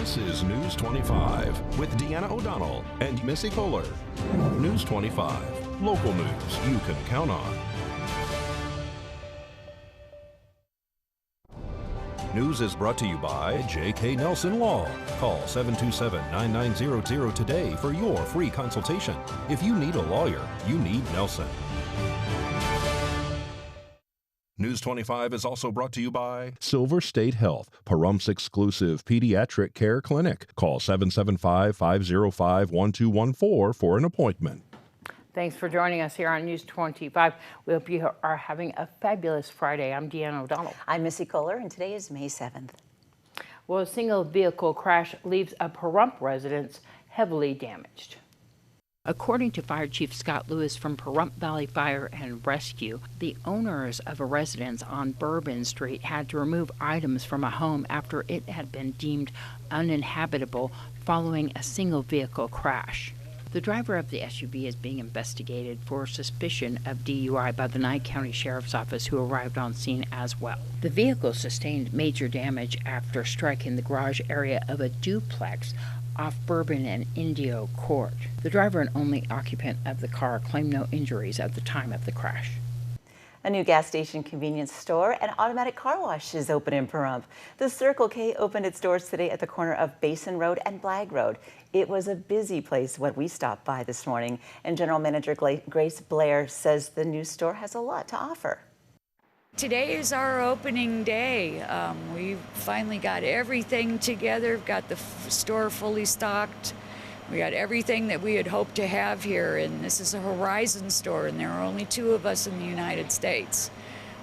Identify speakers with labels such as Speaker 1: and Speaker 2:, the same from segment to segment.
Speaker 1: This is News 25 with Deanna O'Donnell and Missy Kohler. News 25, local news you can count on. News is brought to you by J.K. Nelson Law. Call 727-9900 today for your free consultation. If you need a lawyer, you need Nelson. News 25 is also brought to you by Silver State Health, Pahrump's exclusive pediatric care clinic. Call 775-505-1214 for an appointment.
Speaker 2: Thanks for joining us here on News 25. We hope you are having a fabulous Friday. I'm Deanna O'Donnell.
Speaker 3: I'm Missy Kohler, and today is May 7th.
Speaker 2: Well, a single vehicle crash leaves a Pahrump residence heavily damaged. According to Fire Chief Scott Lewis from Pahrump Valley Fire and Rescue, the owners of a residence on Bourbon Street had to remove items from a home after it had been deemed uninhabitable following a single vehicle crash. The driver of the SUV is being investigated for suspicion of DUI by the Nye County Sheriff's Office, who arrived on scene as well. The vehicle sustained major damage after striking the garage area of a duplex off Bourbon and Indio Court. The driver and only occupant of the car claimed no injuries at the time of the crash.
Speaker 3: A new gas station, convenience store, and automatic car wash is open in Pahrump. The Circle K opened its doors today at the corner of Basin Road and Blag Road. It was a busy place when we stopped by this morning, and General Manager Grace Blair says the new store has a lot to offer.
Speaker 4: Today is our opening day. We finally got everything together, got the store fully stocked. We got everything that we had hoped to have here, and this is a Horizon store, and there are only 2 of us in the United States.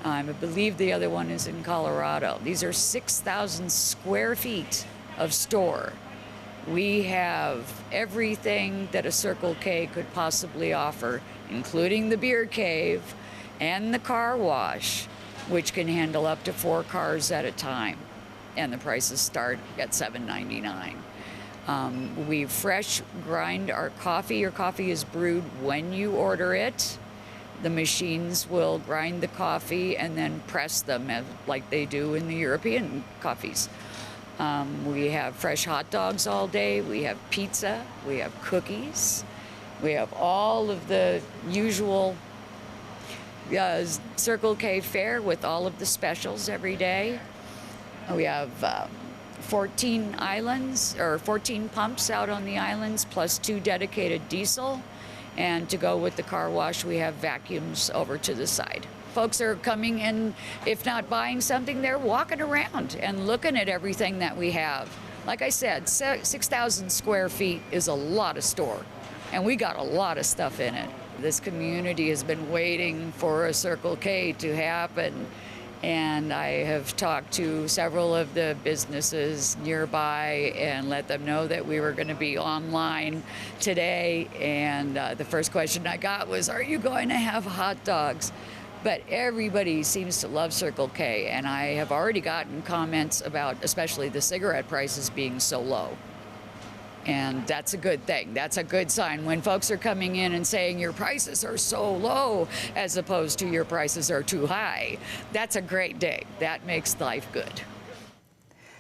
Speaker 4: I believe the other one is in Colorado. These are 6,000 square feet of store. We have everything that a Circle K could possibly offer, including the beer cave and the car wash, which can handle up to 4 cars at a time, and the prices start at $7.99. We fresh grind our coffee. Your coffee is brewed when you order it. The machines will grind the coffee and then press them like they do in the European coffees. We have fresh hot dogs all day. We have pizza. We have cookies. We have all of the usual Circle K fare with all of the specials every day. We have 14 islands, or 14 pumps out on the islands, plus 2 dedicated diesel. And to go with the car wash, we have vacuums over to the side. Folks are coming in, if not buying something, they're walking around and looking at everything that we have. Like I said, 6,000 square feet is a lot of store, and we got a lot of stuff in it. This community has been waiting for a Circle K to happen, and I have talked to several of the businesses nearby and let them know that we were going to be online today, and the first question I got was, are you going to have hot dogs? But everybody seems to love Circle K, and I have already gotten comments about especially the cigarette prices being so low. And that's a good thing. That's a good sign. When folks are coming in and saying your prices are so low as opposed to your prices are too high, that's a great day. That makes life good.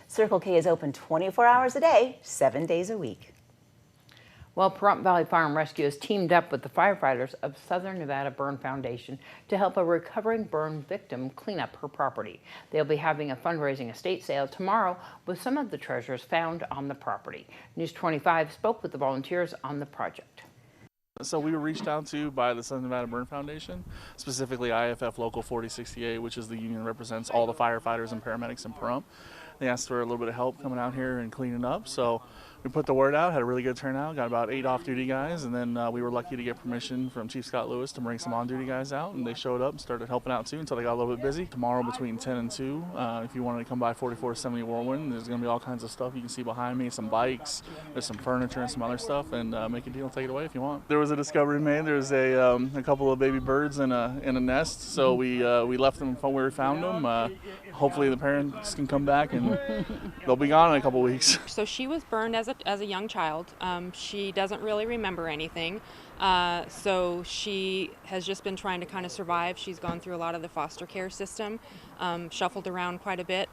Speaker 3: Circle K is open 24 hours a day, 7 days a week.
Speaker 2: Well, Pahrump Valley Fire and Rescue has teamed up with the firefighters of Southern Nevada Burn Foundation to help a recovering burn victim clean up her property. They'll be having a fundraising estate sale tomorrow with some of the treasures found on the property. News 25 spoke with the volunteers on the project.
Speaker 5: So we were reached out to by the Southern Nevada Burn Foundation, specifically IFF Local 4068, which is the union that represents all the firefighters and paramedics in Pahrump. They asked for a little bit of help coming out here and cleaning up, so we put the word out, had a really good turnout, got about 8 off-duty guys, and then we were lucky to get permission from Chief Scott Lewis to bring some on-duty guys out, and they showed up and started helping out too until they got a little bit busy. Tomorrow between 10 and 2, if you wanted to come by 4470 Whirlwind, there's going to be all kinds of stuff you can see behind me, some bikes, there's some furniture and some other stuff, and make a deal, take it away if you want. There was a discovery made. There was a couple of baby birds in a nest, so we left them where we found them. Hopefully the parents can come back and they'll be gone in a couple weeks.
Speaker 6: So she was burned as a young child. She doesn't really remember anything. So she has just been trying to kind of survive. She's gone through a lot of the foster care system, shuffled around quite a bit.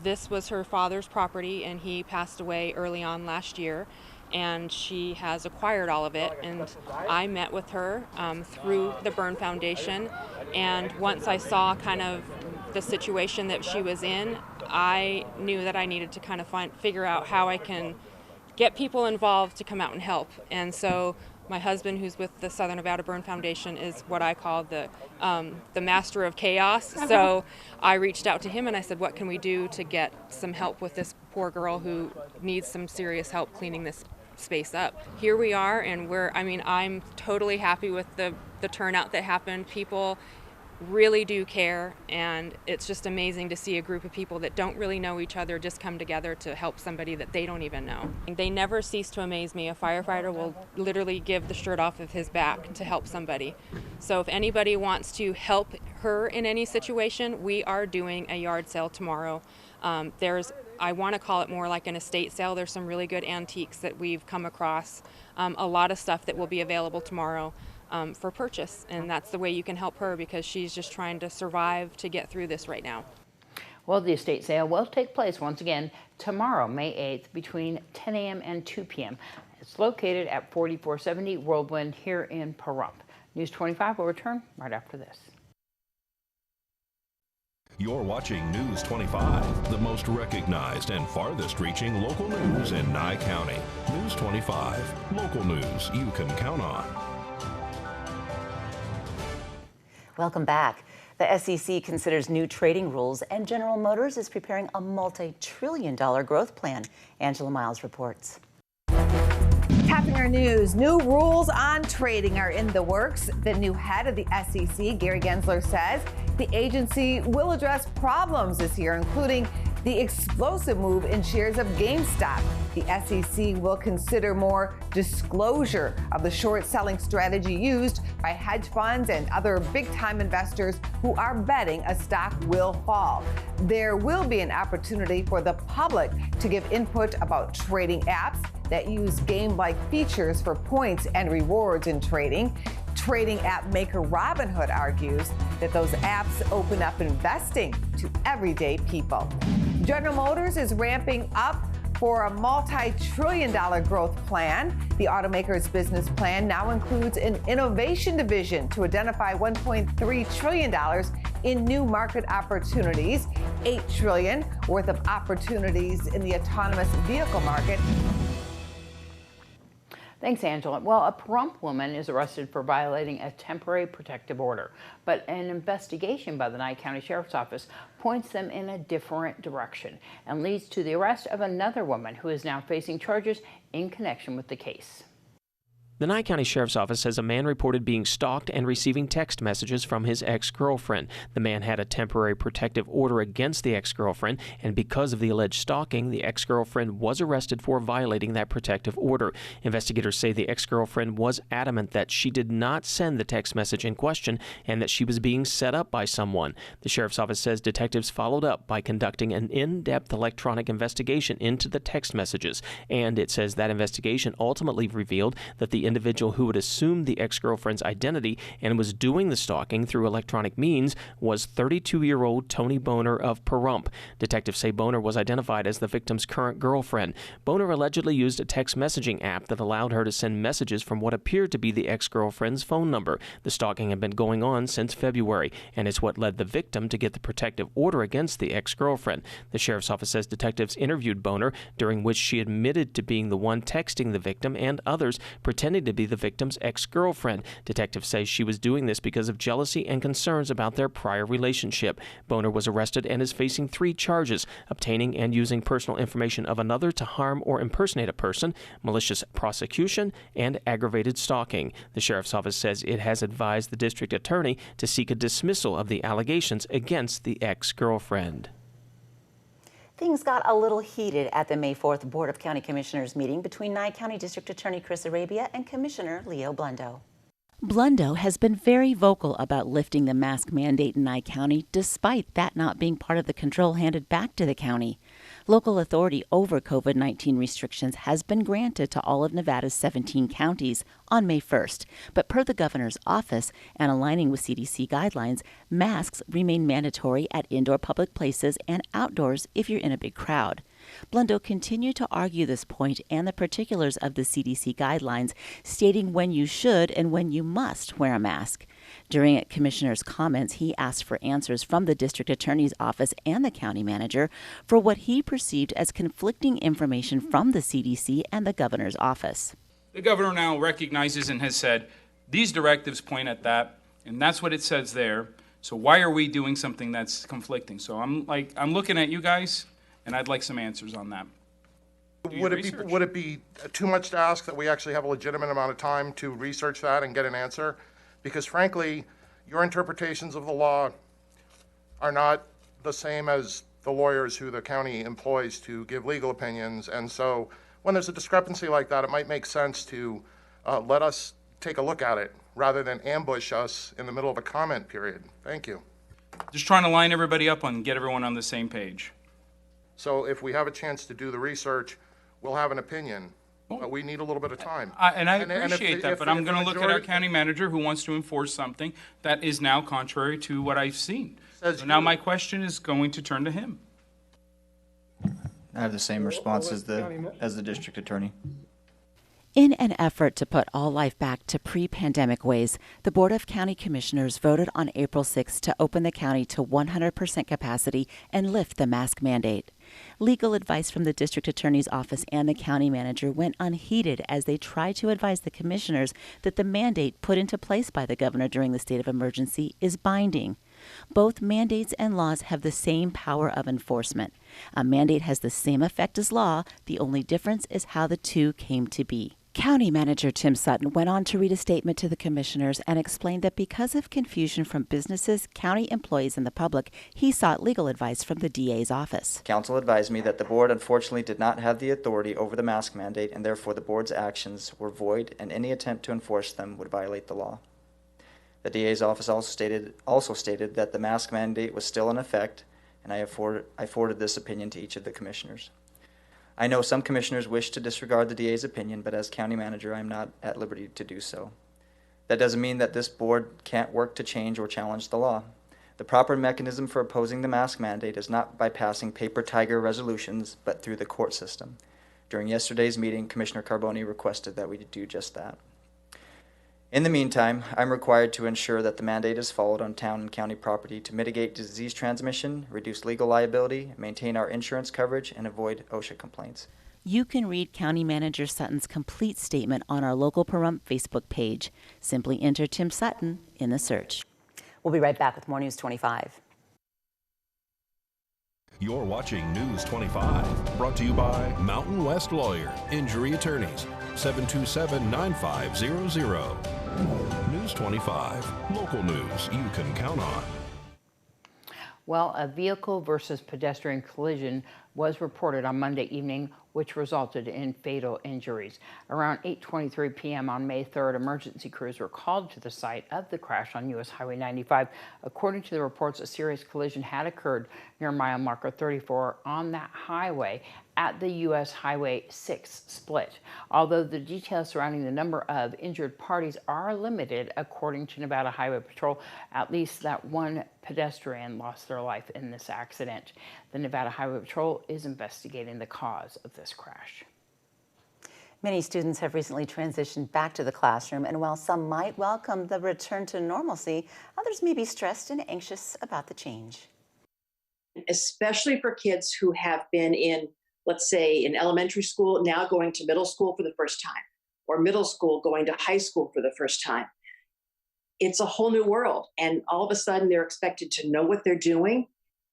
Speaker 6: This was her father's property, and he passed away early on last year, and she has acquired all of it. And I met with her through the Burn Foundation, and once I saw kind of the situation that she was in, I knew that I needed to kind of figure out how I can get people involved to come out and help. And so my husband, who's with the Southern Nevada Burn Foundation, is what I call the master of chaos. So I reached out to him and I said, what can we do to get some help with this poor girl who needs some serious help cleaning this space up? Here we are, and I'm totally happy with the turnout that happened. People really do care, and it's just amazing to see a group of people that don't really know each other just come together to help somebody that they don't even know. They never cease to amaze me. A firefighter will literally give the shirt off of his back to help somebody. So if anybody wants to help her in any situation, we are doing a yard sale tomorrow. I want to call it more like an estate sale. There's some really good antiques that we've come across, a lot of stuff that will be available tomorrow for purchase, and that's the way you can help her, because she's just trying to survive to get through this right now.
Speaker 2: Well, the estate sale will take place once again tomorrow, May 8th, between 10 a.m. and 2 p.m. It's located at 4470 Whirlwind here in Pahrump. News 25 will return right after this.
Speaker 1: You're watching News 25, the most recognized and farthest reaching local news in Nye County. News 25, local news you can count on.
Speaker 3: Welcome back. The SEC considers new trading rules, and General Motors is preparing a multi-trillion-dollar growth plan. Angela Miles reports.
Speaker 7: Tapping our news, new rules on trading are in the works. The new head of the SEC, Gary Gensler, says the agency will address problems this year, including the explosive move in shares of GameStop. The SEC will consider more disclosure of the short selling strategy used by hedge funds and other big-time investors who are betting a stock will fall. There will be an opportunity for the public to give input about trading apps that use game-like features for points and rewards in trading. Trading app maker ROBINHOOD argues that those apps open up investing to everyday people. General Motors is ramping up for a multi-trillion-dollar growth plan. The automaker's business plan now includes an innovation division to identify $1.3 trillion in new market opportunities, $8 trillion worth of opportunities in the autonomous vehicle market.
Speaker 2: Thanks, Angela. Well, a Pahrump woman is arrested for violating a temporary protective order, but an investigation by the Nye County Sheriff's Office points them in a different direction and leads to the arrest of another woman who is now facing charges in connection with the case.
Speaker 8: The Nye County Sheriff's Office says a man reported being stalked and receiving text messages from his ex-girlfriend. The man had a temporary protective order against the ex-girlfriend, and because of the alleged stalking, the ex-girlfriend was arrested for violating that protective order. Investigators say the ex-girlfriend was adamant that she did not send the text message in question and that she was being set up by someone. The Sheriff's Office says detectives followed up by conducting an in-depth electronic investigation into the text messages, and it says that investigation ultimately revealed that the individual who had assumed the ex-girlfriend's identity and was doing the stalking through electronic means was 32-year-old Tony Boner of Pahrump. Detectives say Boner was identified as the victim's current girlfriend. Boner allegedly used a text messaging app that allowed her to send messages from what appeared to be the ex-girlfriend's phone number. The stalking had been going on since February, and it's what led the victim to get the protective order against the ex-girlfriend. The Sheriff's Office says detectives interviewed Boner, during which she admitted to being the one texting the victim and others pretending to be the victim's ex-girlfriend. Detectives say she was doing this because of jealousy and concerns about their prior relationship. Boner was arrested and is facing 3 charges: obtaining and using personal information of another to harm or impersonate a person, malicious prosecution, and aggravated stalking. The Sheriff's Office says it has advised the district attorney to seek a dismissal of the allegations against the ex-girlfriend.
Speaker 3: Things got a little heated at the May 4th Board of County Commissioners meeting between Nye County District Attorney Chris Arabia and Commissioner Leo Blundo.
Speaker 9: Blundo has been very vocal about lifting the mask mandate in Nye County, despite that not being part of the control handed back to the county. Local authority over COVID-19 restrictions has been granted to all of Nevada's 17 counties on May 1st. But per the governor's office and aligning with CDC guidelines, masks remain mandatory at indoor public places and outdoors if you're in a big crowd. Blundo continued to argue this point and the particulars of the CDC guidelines, stating when you should and when you must wear a mask. During Commissioner's comments, he asked for answers from the district attorney's office and the county manager for what he perceived as conflicting information from the CDC and the governor's office.
Speaker 10: The governor now recognizes and has said, these directives point at that, and that's what it says there. So why are we doing something that's conflicting? So I'm looking at you guys, and I'd like some answers on that.
Speaker 11: Would it be too much to ask that we actually have a legitimate amount of time to research that and get an answer? Because frankly, your interpretations of the law are not the same as the lawyers who the county employs to give legal opinions. And so when there's a discrepancy like that, it might make sense to let us take a look at it rather than ambush us in the middle of a comment period. Thank you.
Speaker 10: Just trying to line everybody up and get everyone on the same page.
Speaker 11: So if we have a chance to do the research, we'll have an opinion. But we need a little bit of time.
Speaker 10: And I appreciate that, but I'm going to look at our county manager who wants to enforce something that is now contrary to what I've seen. So now my question is going to turn to him.
Speaker 12: I have the same response as the district attorney.
Speaker 9: In an effort to put all life back to pre-pandemic ways, the Board of County Commissioners voted on April 6th to open the county to 100% capacity and lift the mask mandate. Legal advice from the district attorney's office and the county manager went unheeded as they tried to advise the commissioners that the mandate put into place by the governor during the state of emergency is binding. Both mandates and laws have the same power of enforcement. A mandate has the same effect as law. The only difference is how the two came to be. County Manager Tim Sutton went on to read a statement to the commissioners and explained that because of confusion from businesses, county employees, and the public, he sought legal advice from the DA's office.
Speaker 12: Council advised me that the board unfortunately did not have the authority over the mask mandate, and therefore the board's actions were void and any attempt to enforce them would violate the law. The DA's office also stated that the mask mandate was still in effect, and I forwarded this opinion to each of the commissioners. I know some commissioners wish to disregard the DA's opinion, but as county manager, I'm not at liberty to do so. That doesn't mean that this board can't work to change or challenge the law. The proper mechanism for opposing the mask mandate is not by passing paper tiger resolutions, but through the court system. During yesterday's meeting, Commissioner Carboni requested that we do just that. In the meantime, I'm required to ensure that the mandate is followed on town and county property to mitigate disease transmission, reduce legal liability, maintain our insurance coverage, and avoid OSHA complaints.
Speaker 9: You can read County Manager Sutton's complete statement on our local Pahrump Facebook page. Simply enter Tim Sutton in the search.
Speaker 3: We'll be right back with more News 25.
Speaker 1: You're watching News 25, brought to you by Mountain West Lawyer, Injury Attorneys, 727-9500. News 25, local news you can count on.
Speaker 2: Well, a vehicle versus pedestrian collision was reported on Monday evening, which resulted in fatal injuries. Around 8:23 p.m. on May 3rd, emergency crews were called to the site of the crash on U.S. Highway 95. According to the reports, a serious collision had occurred near mile marker 34 on that highway at the U.S. Highway 6 split. Although the details surrounding the number of injured parties are limited, according to Nevada Highway Patrol, at least that one pedestrian lost their life in this accident. The Nevada Highway Patrol is investigating the cause of this crash.
Speaker 3: Many students have recently transitioned back to the classroom, and while some might welcome the return to normalcy, others may be stressed and anxious about the change.
Speaker 13: Especially for kids who have been in, let's say, in elementary school, now going to middle school for the first time, or middle school going to high school for the first time. It's a whole new world, and all of a sudden they're expected to know what they're doing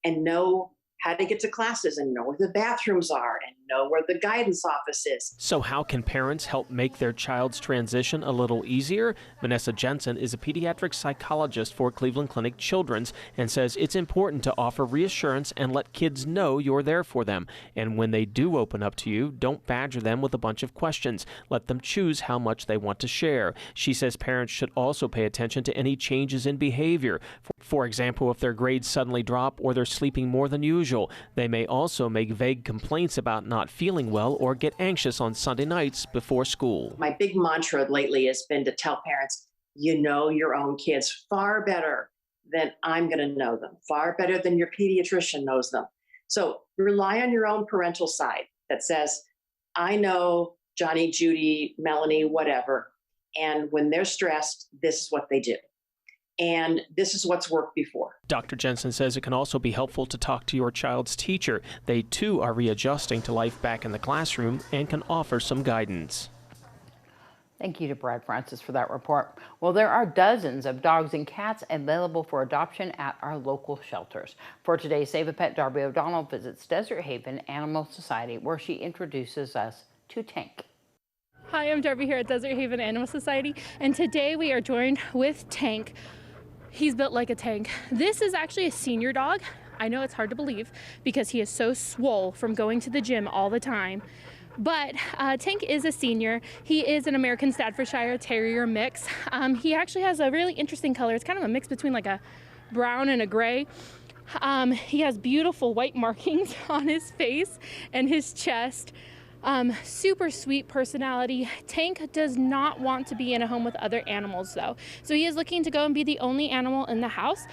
Speaker 13: and know how to get to classes and know where the bathrooms are and know where the guidance office is.
Speaker 8: So how can parents help make their child's transition a little easier? Vanessa Jensen is a pediatric psychologist for Cleveland Clinic Children's and says it's important to offer reassurance and let kids know you're there for them. And when they do open up to you, don't badger them with a bunch of questions. Let them choose how much they want to share. She says parents should also pay attention to any changes in behavior. For example, if their grades suddenly drop or they're sleeping more than usual. They may also make vague complaints about not feeling well or get anxious on Sunday nights before school.
Speaker 13: My big mantra lately has been to tell parents, you know your own kids far better than I'm going to know them, far better than your pediatrician knows them. So rely on your own parental side that says, I know Johnny, Judy, Melanie, whatever, and when they're stressed, this is what they do. And this is what's worked before.
Speaker 8: Dr. Jensen says it can also be helpful to talk to your child's teacher. They too are readjusting to life back in the classroom and can offer some guidance.
Speaker 2: Thank you to Brad Francis for that report. Well, there are dozens of dogs and cats available for adoption at our local shelters. For today's Save a Pet, Darbie O'Donnell visits Desert Haven Animal Society, where she introduces us to Tank.
Speaker 14: Hi, I'm Darbie here at Desert Haven Animal Society, and today we are joined with Tank. He's built like a tank. This is actually a senior dog. I know it's hard to believe because he is so swole from going to the gym all the time. But Tank is a senior. He is an American Staffordshire Terrier mix. He actually has a really interesting color. It's kind of a mix between like a brown and a gray. He has beautiful white markings on his face and his chest. Super sweet personality. Tank does not want to be in a home with other animals though. So he is looking to go and be the only animal in the house.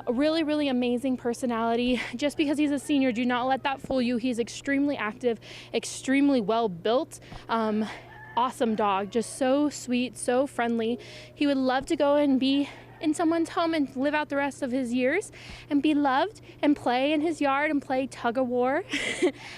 Speaker 14: Really, really amazing personality. Just because he's a senior, do not let that fool you. He's extremely active, extremely well built. Awesome dog, just so sweet, so friendly. He would love to go and be in someone's home and live out the rest of his years and be loved and play in his yard and play tug of war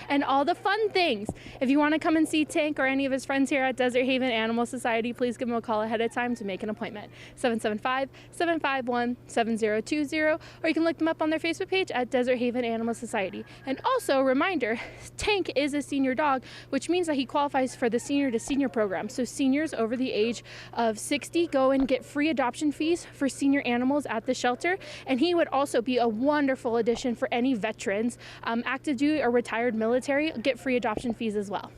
Speaker 14: and all the fun things. If you want to come and see Tank or any of his friends here at Desert Haven Animal Society, please give him a call ahead of time to make an appointment. 775-751-7020, or you can look them up on their Facebook page at Desert Haven Animal Society. And also, reminder, Tank is a senior dog, which means that he qualifies for the senior to senior program. So seniors over the age of 60 go and get free adoption fees for senior animals at the shelter, and he would also be a wonderful addition for any veterans, active duty or retired military, get free adoption fees as well.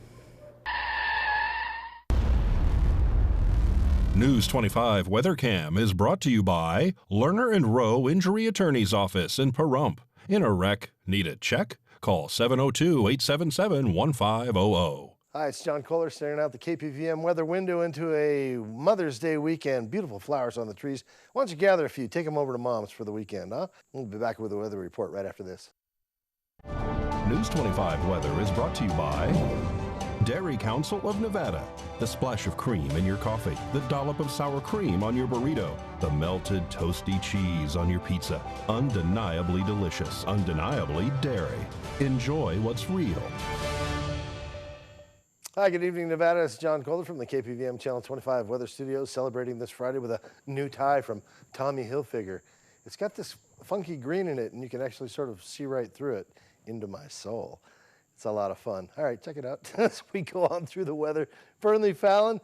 Speaker 1: News 25 Weather Cam is brought to you by Lerner and Rowe Injury Attorney's Office in Pahrump. In a wreck, need a check? Call 702-877-1500.
Speaker 15: Hi, it's John Kohler staring out the KPVM weather window into a Mother's Day weekend. Beautiful flowers on the trees. Why don't you gather a few, take them over to Mom's for the weekend, huh? We'll be back with the weather report right after this.
Speaker 1: News 25 weather is brought to you by Dairy Council of Nevada. The splash of cream in your coffee, the dollop of sour cream on your burrito, the melted toasty cheese on your pizza. Undeniably delicious, undeniably dairy. Enjoy what's real.
Speaker 15: Hi, good evening, Nevada. It's John Kohler from the KPVM Channel 25 Weather Studios, celebrating this Friday with a new tie from Tommy Hilfiger. It's got this funky green in it, and you can actually sort of see right through it into my soul. It's a lot of fun. All right, check it out as we go on through the weather. Fernley Fallon,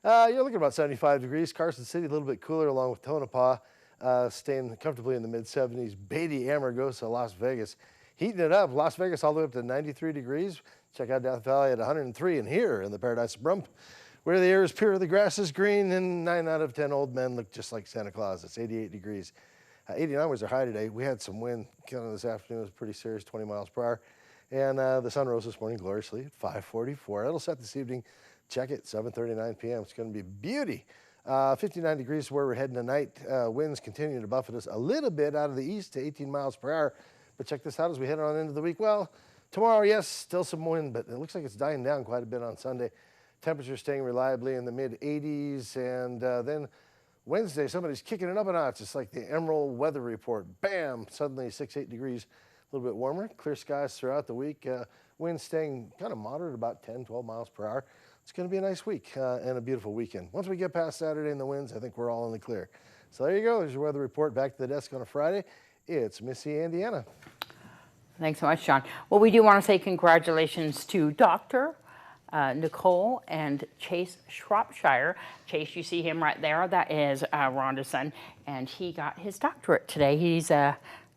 Speaker 15: you're looking at about 75 degrees. Carson City, a little bit cooler, along with Tonopah, staying comfortably in the mid-70s. Beatty, Amargosa, Las Vegas, heating it up. Las Vegas all the way up to 93 degrees. Check out Death Valley at 103, and here in the paradise of Pahrump, where the air is pure, the grass is green, and 9 out of 10 old men look just like Santa Claus. It's 88 degrees. 89 was our high today. We had some wind kind of this afternoon. It was pretty serious, 20 miles per hour. And the sun rose this morning gloriously at 5:44. It'll set this evening. Check it, 7:39 p.m. It's going to be beauty. 59 degrees is where we're heading tonight. Winds continue to buffet us a little bit out of the east to 18 miles per hour. But check this out as we head on into the week. Well, tomorrow, yes, still some wind, but it looks like it's dying down quite a bit on Sunday. Temperatures staying reliably in the mid-80s, and then Wednesday, somebody's kicking it up a notch. It's like the Emerald weather report. Bam! Suddenly 6-8 degrees, a little bit warmer. Clear skies throughout the week. Winds staying kind of moderate, about 10, 12 miles per hour. It's going to be a nice week and a beautiful weekend. Once we get past Saturday and the winds, I think we're all in the clear. So there you go. There's your weather report. Back to the desk on a Friday. It's Missy Indiana.
Speaker 2: Thanks so much, John. Well, we do want to say congratulations to Dr. Nicole and Chase Shropshire. Chase, you see him right there. That is Rhonda's son, and he got his doctorate today. He's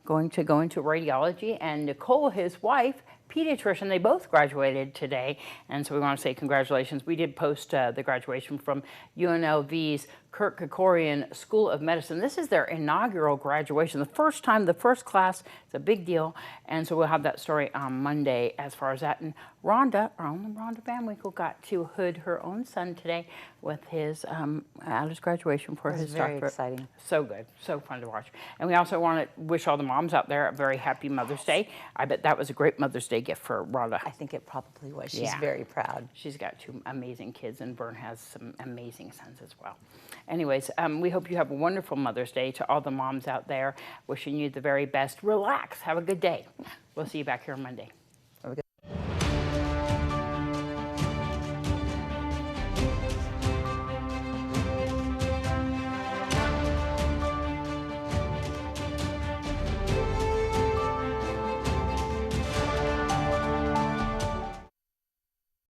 Speaker 2: going to go into radiology, and Nicole, his wife, pediatrician, they both graduated today, and so we want to say congratulations. We did post the graduation from UNLV's Kirk Kerkorian School of Medicine. This is their inaugural graduation, the first time, the first class. It's a big deal, and so we'll have that story on Monday as far as that. And Rhonda, our own Rhonda Van Winkle, got to hood her own son today with his at his graduation for his doctorate.
Speaker 3: Very exciting.
Speaker 2: So good, so fun to watch. And we also want to wish all the moms out there a very happy Mother's Day. I bet that was a great Mother's Day gift for Rhonda.
Speaker 3: I think it probably was. She's very proud.
Speaker 2: She's got 2 amazing kids, and Vern has some amazing sons as well. Anyways, we hope you have a wonderful Mother's Day. To all the moms out there, wishing you the very best. Relax, have a good day. We'll see you back here on Monday.